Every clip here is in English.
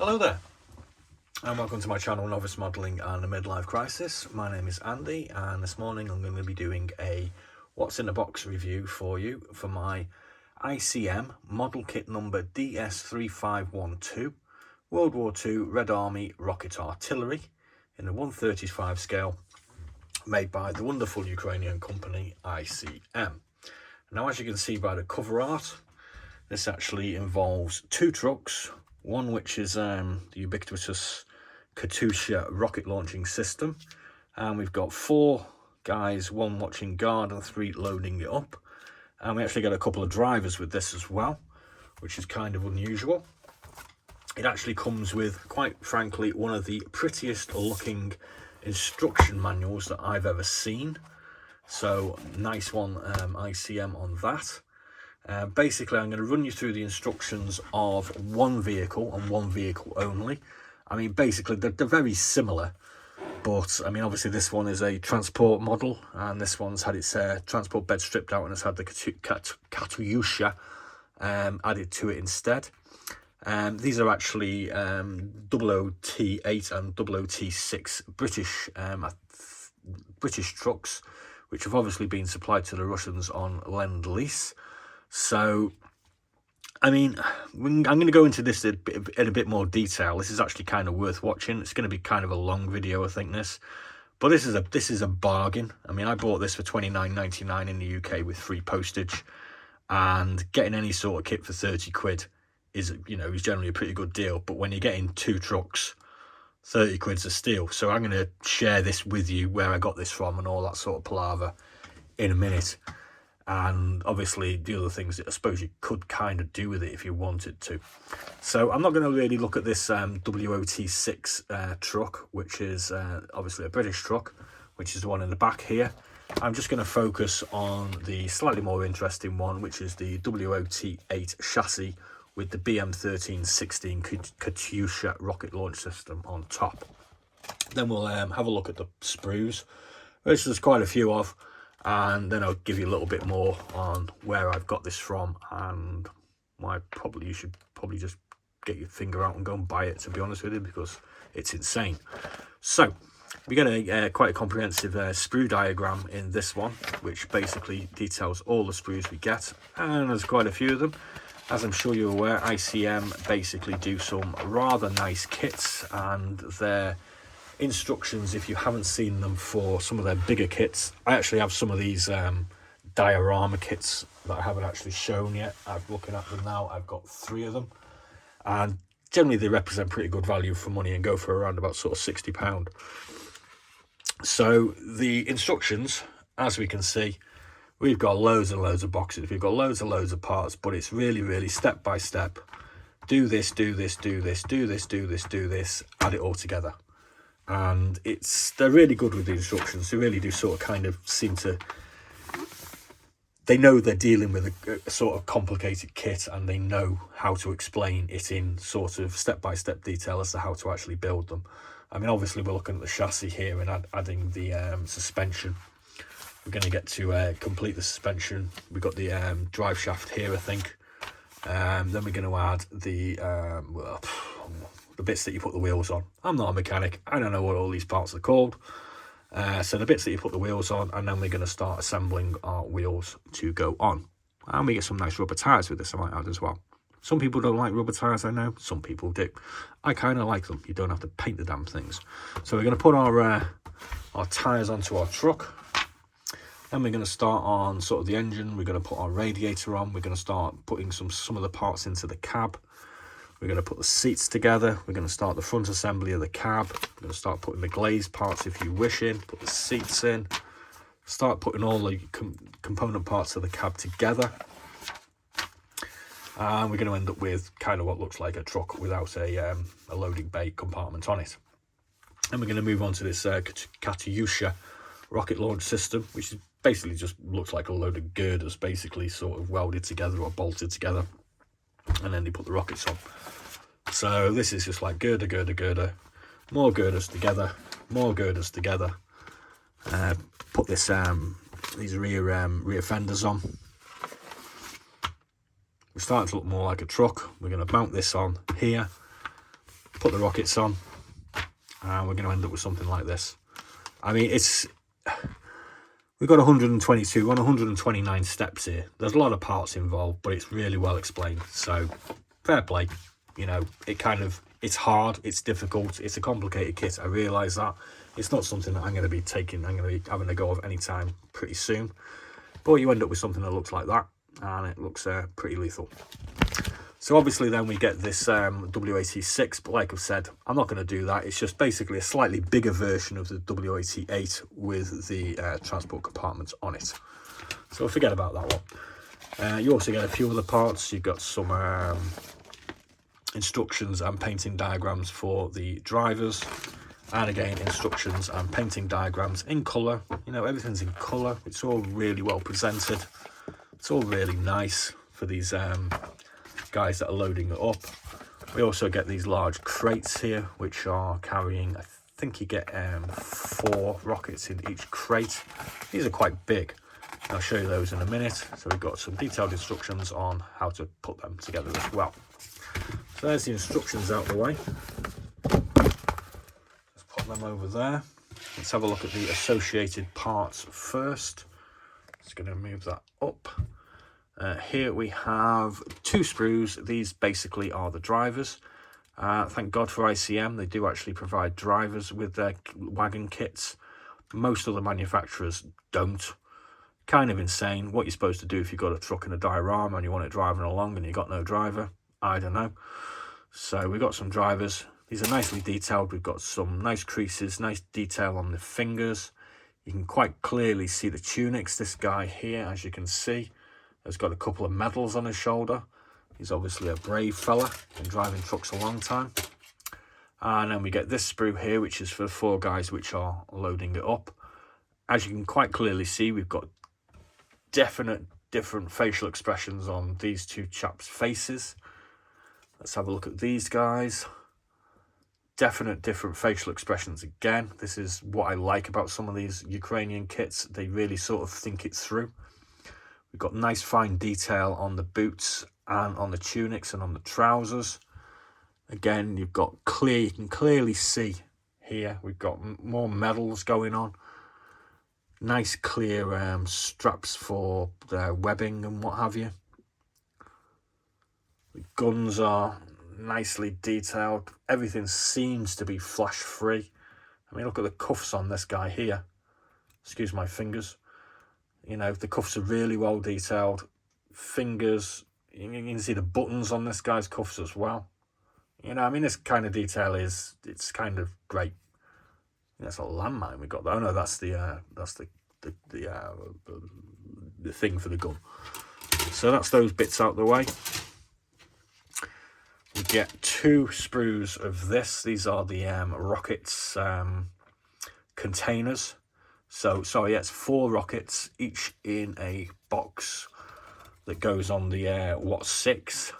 Hello there, and welcome to my channel Novice Modelling and a Midlife Crisis. My name is Andy, and this morning I'm going to be doing a what's in the box review for you for my ICM model kit number DS3512 World War II Red Army Rocket Artillery in the 1/35 scale, made by the wonderful Ukrainian company ICM. Now, as you can see by the cover art, this actually involves two trucks. One which is the ubiquitous KATYUSHA rocket launching system, and we've got four guys, one watching guard and three loading it up, and we actually get a couple of drivers with this as well, which is kind of unusual. It actually comes with, quite frankly, one of the prettiest looking instruction manuals that I've ever seen, so nice one, ICM on that. Basically, I'm going to run you through the instructions of one vehicle and one vehicle only. I mean, basically, they're very similar, but I mean, obviously, this one is a transport model, and this one's had its transport bed stripped out and has had the KATYUSHA added to it instead. These are actually WW2 and WW2 British trucks, which have obviously been supplied to the Russians on Lend-Lease. So, I mean, I'm going to go into this in a bit more detail. This is actually kind of worth watching. It's going to be kind of a long video, I think, this. But this is a bargain. I mean, I bought this for £29.99 in the UK with free postage. And getting any sort of kit for 30 quid is generally a pretty good deal. But when you're getting two trucks, 30 quid's a steal. So I'm going to share this with you, where I got this from and all that sort of palaver, in a minute. And obviously the other things that I suppose you could kind of do with it if you wanted to. So I'm not going to really look at this WW2 truck, which is obviously a British truck, which is the one in the back here. I'm just going to focus on the slightly more interesting one, which is the WO-T8 chassis with the BM1316 KATYUSHA rocket launch system on top. Then we'll have a look at the sprues, which there's quite a few of. And then I'll give you a little bit more on where I've got this from, and why you should probably just get your finger out and go and buy it, to be honest with you, because it's insane. So we get a quite a comprehensive sprue diagram in this one, which basically details all the sprues we get, and there's quite a few of them. As I'm sure you're aware, ICM basically do some rather nice kits, and they're instructions, if you haven't seen them for some of their bigger kits. I actually have some of these diorama kits that I haven't actually shown yet. I'm looking at them now. I've got 3 of them, and generally they represent pretty good value for money and go for around about sort of £60. So the instructions, as we can see, we've got loads and loads of boxes, we've got loads and loads of parts, but it's really step by step. Do this, do this, do this, do this, do this, do this, add it all together. And they're really good with the instructions. They really do sort of kind of seem to, they know they're dealing with a sort of complicated kit, and they know how to explain it in sort of step-by-step detail as to how to actually build them. I mean, obviously we're looking at the chassis here and adding the suspension. We're going to get to complete the suspension. We've got the drive shaft here, I think. Then we're going to add the bits that you put the wheels on. I'm not a mechanic. I don't know what all these parts are called. So the bits that you put the wheels on, and then we're going to start assembling our wheels to go on. And we get some nice rubber tyres with this, I might add as well. Some people don't like rubber tyres, I know. Some people do. I kind of like them. You don't have to paint the damn things. So we're going to put our tyres onto our truck. Then we're going to start on sort of the engine. We're going to put our radiator on. We're going to start putting some of the parts into the cab. We're going to put the seats together. We're going to start the front assembly of the cab. We're going to start putting the glazed parts, if you wish, in. Put the seats in. Start putting all the component parts of the cab together. And we're going to end up with kind of what looks like a truck without a loading bay compartment on it. And we're going to move on to this KATYUSHA rocket launch system, which is basically just looks like a load of girders basically sort of welded together or bolted together. And then they put the rockets on. So this is just like girder, more girders together, more girders together. Put this these rear fenders on. We're starting to look more like a truck. We're going to mount this on here. put the rockets on, and we're going to end up with something like this. I mean, we've got 122, 129 steps here. There's a lot of parts involved, but it's really well explained. So fair play. You know, it's hard, it's difficult, it's a complicated kit. I realise that. It's not something that I'm going to be having a go of any time pretty soon. But you end up with something that looks like that, and it looks pretty lethal. So obviously then we get this W86, but like I've said, I'm not going to do that. It's just basically a slightly bigger version of the W88 with the transport compartments on it. So forget about that one. You also get a few other parts. You've got some instructions and painting diagrams for the drivers. And again, instructions and painting diagrams in colour. You know, everything's in colour. It's all really well presented. It's all really nice for these guys that are loading it up. We also get these large crates here, which are carrying, I think you get 4 rockets in each crate. These are quite big. I'll show you those in a minute. So we've got some detailed instructions on how to put them together as well. So there's the instructions out the way. Let's put them over there. Let's have a look at the associated parts first. Just going to move that up. Here we have 2 sprues. These basically are the drivers. Thank God for ICM. They do actually provide drivers with their wagon kits. Most other manufacturers don't. Kind of insane. What you're supposed to do if you've got a truck and a diorama and you want it driving along and you've got no driver, I don't know. So we've got some drivers. These are nicely detailed. We've got some nice creases, nice detail on the fingers. You can quite clearly see the tunics. This guy here, as you can see, has got a couple of medals on his shoulder. He's obviously a brave fella, been driving trucks a long time. And then we get this sprue here, which is for the 4 guys which are loading it up. As you can quite clearly see, we've got definite different facial expressions on these 2 chaps' faces. Let's have a look at these guys. Definite different facial expressions again. This is what I like about some of these Ukrainian kits. They really sort of think it through. We've got nice fine detail on the boots and on the tunics and on the trousers. Again, you can clearly see here, we've got more medals going on. Nice clear straps for their webbing and what have you. The guns are nicely detailed. Everything seems to be flash free. I mean, look at the cuffs on this guy here. Excuse my fingers. You know, the cuffs are really well detailed. Fingers, you can see the buttons on this guy's cuffs as well. You know, I mean, this kind of detail it's kind of great. That's a landmine we got there. Oh no, that's the thing for the gun. So that's those bits out the way. We get 2 sprues of this. These are the rockets containers. So, sorry, it's 4 rockets, each in a box that goes on the WHATS 6.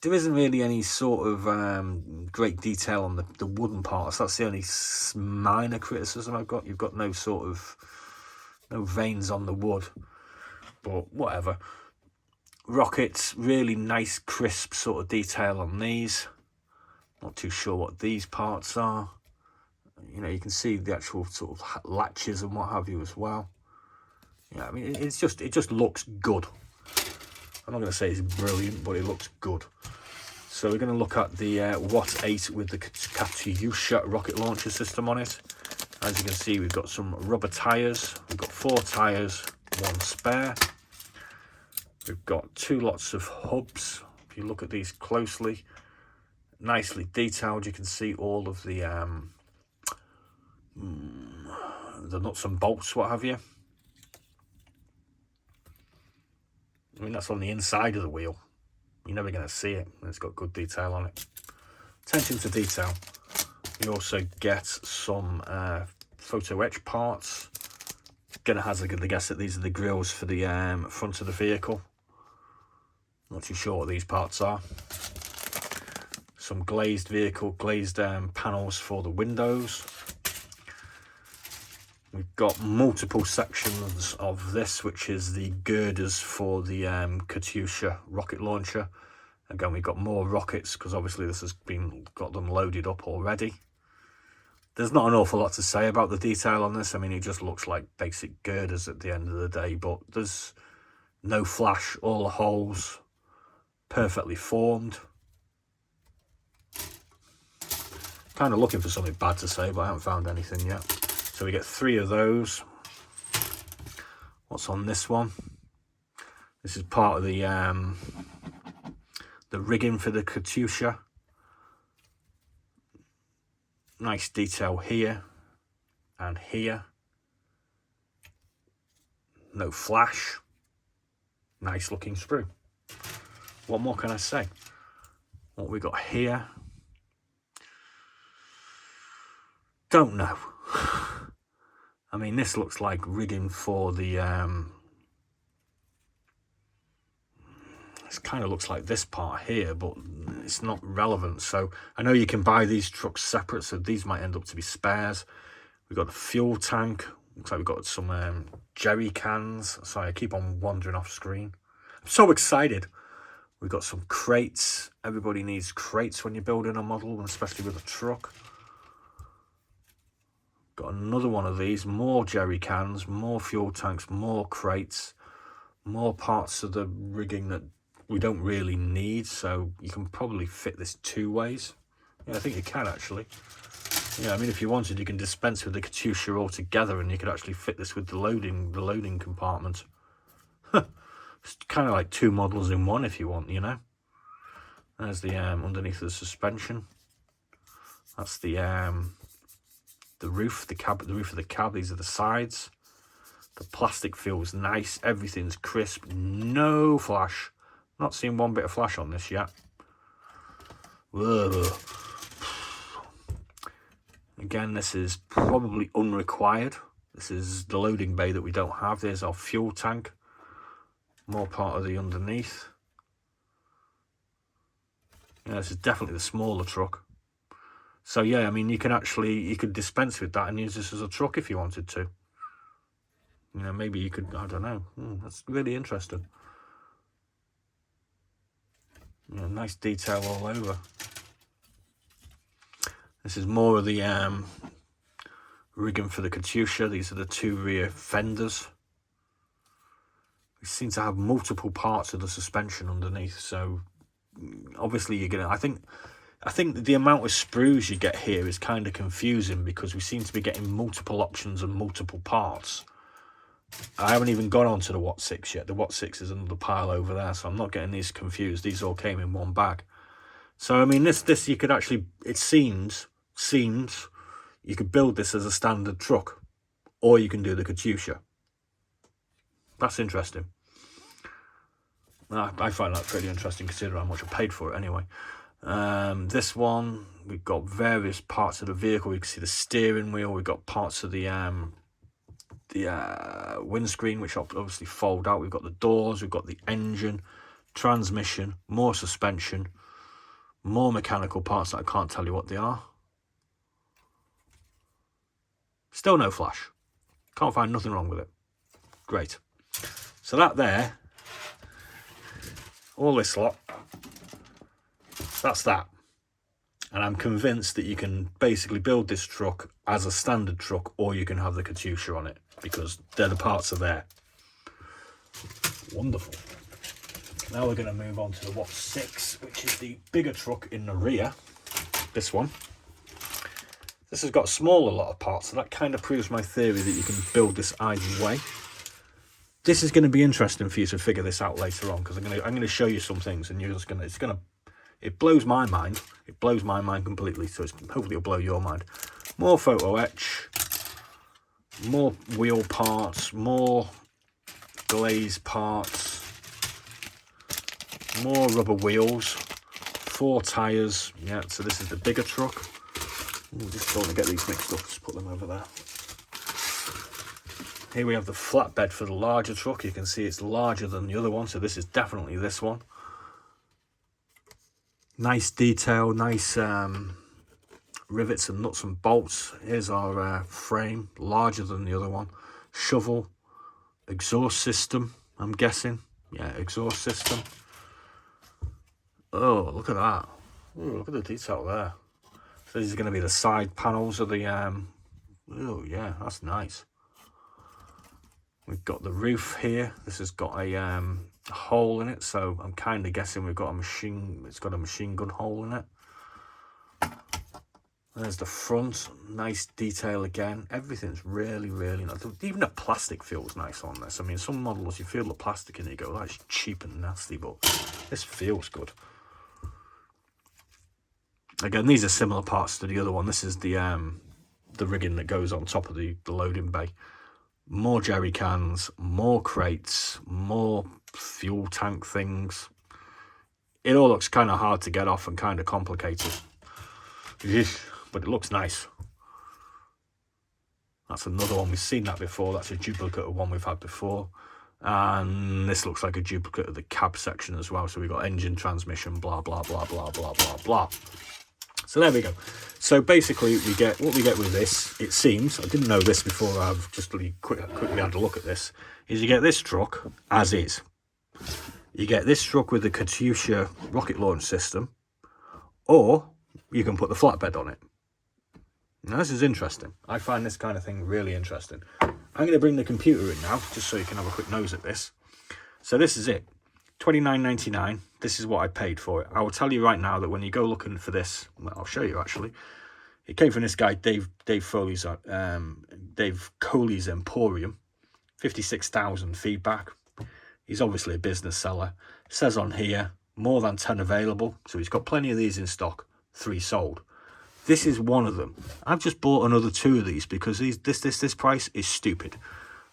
There isn't really any sort of great detail on the wooden parts. That's the only minor criticism I've got. You've got no veins on the wood, but whatever. Rockets, really nice, crisp sort of detail on these. Not too sure what these parts are. You know, you can see the actual sort of latches and what have you as well. Yeah, I mean, it just looks good. I'm not going to say it's brilliant, but it looks good. So we're going to look at the WHATS 8 with the KATYUSHA rocket launcher system on it. As you can see, we've got some rubber tyres. We've got 4 tyres, 1 spare. We've got 2 lots of hubs. If you look at these closely, nicely detailed. You can see all of the nuts and bolts, what have you. I mean, that's on the inside of the wheel. You're never going to see it. It's got good detail on it. Attention to detail. You also get some photo etch parts. Gonna hazard a guess that these are the grills for the front of the vehicle. Not too sure what these parts are. Some glazed panels for the windows. We've got multiple sections of this, which is the girders for the KATYUSHA rocket launcher. Again, we've got more rockets because obviously this has got them loaded up already. There's not an awful lot to say about the detail on this. I mean, it just looks like basic girders at the end of the day, but there's no flash, all the holes perfectly formed. Kind of looking for something bad to say, but I haven't found anything yet. So we get 3 of those. What's on this one? This is part of the rigging for the KATYUSHA. Nice detail here and here. No flash. Nice looking sprue. What more can I say? What we got here? Don't know. I mean, this looks like rigging for the it kind of looks like this part here, but it's not relevant. So I know you can buy these trucks separate, so these might end up to be spares. We've got the fuel tank. Looks like we've got some jerry cans. Sorry, I keep on wandering off screen. I'm so excited. We've got some crates. Everybody needs crates when you're building a model, especially with a truck. Got another one of these. More jerry cans, more fuel tanks, more crates, more parts of the rigging that we don't really need, so you can probably fit this 2 ways. Yeah, I think you can actually. Yeah, I mean, if you wanted, you can dispense with the KATYUSHA altogether, and you could actually fit this with the loading compartment. It's kind of like 2 models in one, if you want, you know. There's the underneath the suspension. That's the roof, the roof of the cab. These are the sides. The plastic feels nice. Everything's crisp. No flash. Not seen one bit of flash on this yet. Whoa. Again, this is probably unrequired. This is the loading bay that we don't have. There's our fuel tank. More part of the underneath. Yeah, this is definitely the smaller truck. So yeah, I mean, you could dispense with that and use this as a truck if you wanted to. You know, maybe you could, I don't know. That's really interesting. Yeah, nice detail all over. This is more of the rigging for the KATYUSHA. These are the 2 rear fenders. We seem to have multiple parts of the suspension underneath, so obviously you're gonna. I think the amount of sprues you get here is kind of confusing because we seem to be getting multiple options and multiple parts. I haven't even gone on to the WHATS yet. The WHATS is another pile over there, so I'm not getting these confused. These all came in one bag. So I mean, this you could actually. It seems you could build this as a standard truck, or you can do the KATYUSHA. That's interesting. I find that pretty interesting considering how much I paid for it anyway. This one, we've got various parts of the vehicle. You can see the steering wheel. We've got parts of the windscreen, which obviously fold out. We've got the doors. We've got the engine, transmission, more suspension, more mechanical parts that I can't tell you what they are. Still no flash. Can't find nothing wrong with it. Great. So that there, all this lot, that's that. And I'm convinced that you can basically build this truck as a standard truck, or you can have the KATYUSHA on it, because they're the parts are there. Wonderful. Now we're going to move on to the WHATS, which is the bigger truck in the rear. This one. This has got a smaller lot of parts, so that kind of proves my theory that you can build this either way. This is going to be interesting for you to figure this out later on, because I'm going to show you some things, and you're just going to, it blows my mind. It blows my mind completely, so hopefully it'll blow your mind. More photo etch, more wheel parts, more glaze parts, more rubber wheels, 4 tyres. Yeah, so this is the bigger truck. Just don't want to get these mixed up, just put them over there. Here we have the flatbed for the larger truck. You can see it's larger than the other one, so this is definitely this one. Nice detail, nice rivets and nuts and bolts. Here's our frame, larger than the other one. Shovel, exhaust system, I'm guessing. Yeah, exhaust system. Oh, look at that. Ooh, look at the detail there. So this is going to be the side panels of the, oh yeah, that's nice. We've got the roof here. This has got a hole in it, so I'm kind of guessing we've got a machine, it's got a machine gun hole in it. There's the front, nice detail again. Everything's really, really nice. Even the plastic feels nice on this. I mean, some models, you feel the plastic and you go, that's cheap and nasty, but this feels good. Again, these are similar parts to the other one. This is the rigging that goes on top of the loading bay. More jerry cans, more crates, more fuel tank things. It all looks kind of hard to get off and kind of complicated. But it looks nice. That's another one. We've seen that before. That's a duplicate of one we've had before. And this looks like a duplicate of the cab section as well. So we've got engine, transmission, blah, blah, blah, blah, blah, blah, blah. So there we go. So basically we get what we get with this, it seems, I didn't know this before, I've just really quickly had a look at this, is you get this truck as is. You get this truck with the KATYUSHA rocket launch system, or you can put the flatbed on it. Now this is interesting. I find this kind of thing really interesting. I'm going to bring the computer in now, just so you can have a quick nose at this. So this is it. $29.99. This is what I paid for it. I will tell you right now that when you go looking for this, well, I'll show you actually. It came from this guy, Dave Coley's Emporium. 56,000 feedback. He's obviously a business seller. It says on here, more than 10 available. So he's got plenty of these in stock. 3 sold. This is one of them. I've just bought another 2 of these because this price is stupid.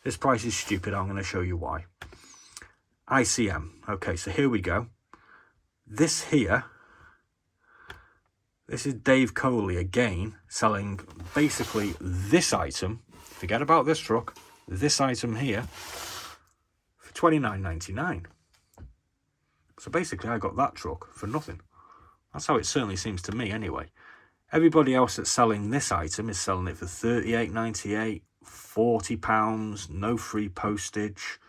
This price is stupid. I'm going to show you why. ICM. Okay, so here we go. This here, this is Dave Coley again, selling basically this item. Forget about this truck. This item here for $29.99. So basically I got that truck for nothing. That's how it certainly seems to me anyway. Everybody else that's selling this item is selling it for $38.98, £40, no free postage,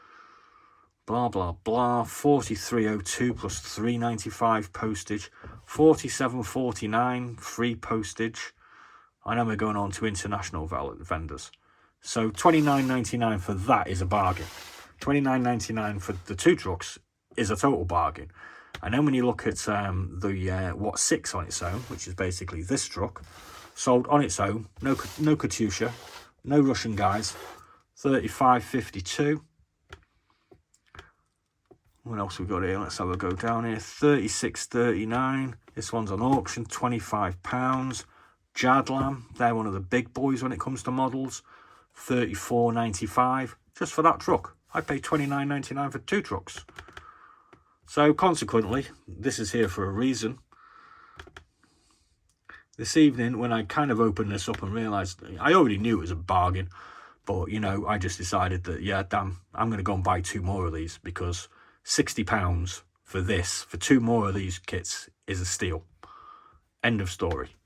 blah, blah, blah, $43.02 plus $3.95 postage, $47.49 free postage. I know we're going on to international vendors. So $29.99 for that is a bargain. $29.99 for the 2 trucks is a total bargain. And then when you look at the WHATS 6 on its own, which is basically this truck, sold on its own, no KATYUSHA, no Russian guys, $35.52. What else we got here? Let's have a go down here. $36.39. This one's on auction, £25. Jadlam, they're one of the big boys when it comes to models, $34.95. Just for that truck. I paid $29.99 for 2 trucks. So consequently, this is here for a reason. This evening, when I kind of opened this up and realised, I already knew it was a bargain, but, you know, I just decided that, yeah, damn, I'm going to go and buy 2 more of these because £60 for this, for 2 more of these kits, is a steal. End of story.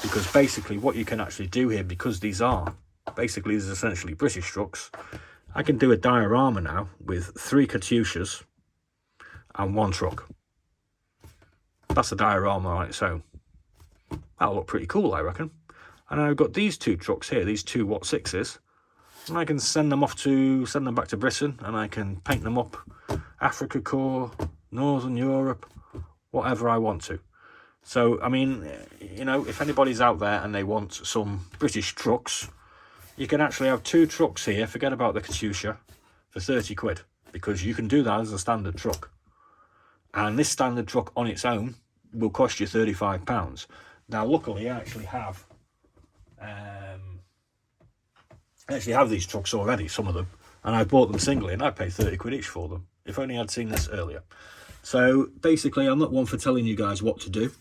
Because basically what you can actually do here, because these are, basically these are essentially British trucks, I can do a diorama now with 3 KATYUSHAs and 1 truck. That's a diorama on its own. That'll look pretty cool, I reckon. And I've got these 2 trucks here, these 2 WHATS 6s, and I can send them back to Britain, and I can paint them up Africa core, Northern Europe, whatever I want to. So, I mean, you know, if anybody's out there and they want some British trucks, you can actually have 2 trucks here, forget about the KATYUSHA, for 30 quid, because you can do that as a standard truck. And this standard truck on its own will cost you £35. Now, luckily, I actually have these trucks already, some of them, and I bought them singly, and I paid 30 quid each for them. If only I'd seen this earlier. So basically, I'm not one for telling you guys what to do.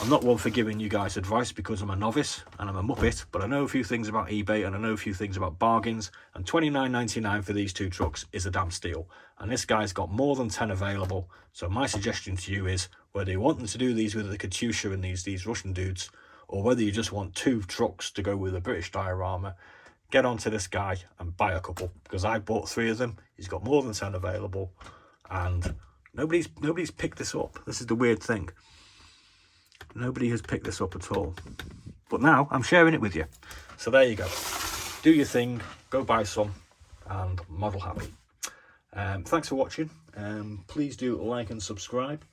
I'm not one for giving you guys advice because I'm a novice and I'm a muppet, but I know a few things about eBay and I know a few things about bargains, and $29.99 for these 2 trucks is a damn steal. And this guy's got more than 10 available, so my suggestion to you is, whether you want them to do these with the KATYUSHA and these Russian dudes, or whether you just want 2 trucks to go with a British diorama, get onto this guy and buy a couple, because I bought 3 of them. He's got more than 10 available, and Nobody's picked this up. This is the weird thing. Nobody has picked this up at all. But now I'm sharing it with you. So there you go. Do your thing. Go buy some and model happy. Thanks for watching. Please do like and subscribe.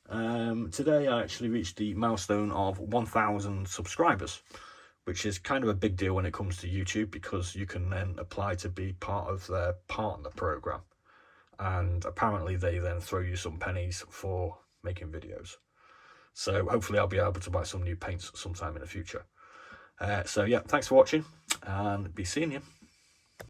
Today I actually reached the milestone of 1,000 subscribers, which is kind of a big deal when it comes to YouTube, because you can then apply to be part of their partner program. And apparently they then throw you some pennies for making videos. So hopefully I'll be able to buy some new paints sometime in the future. So yeah, thanks for watching, and be seeing you.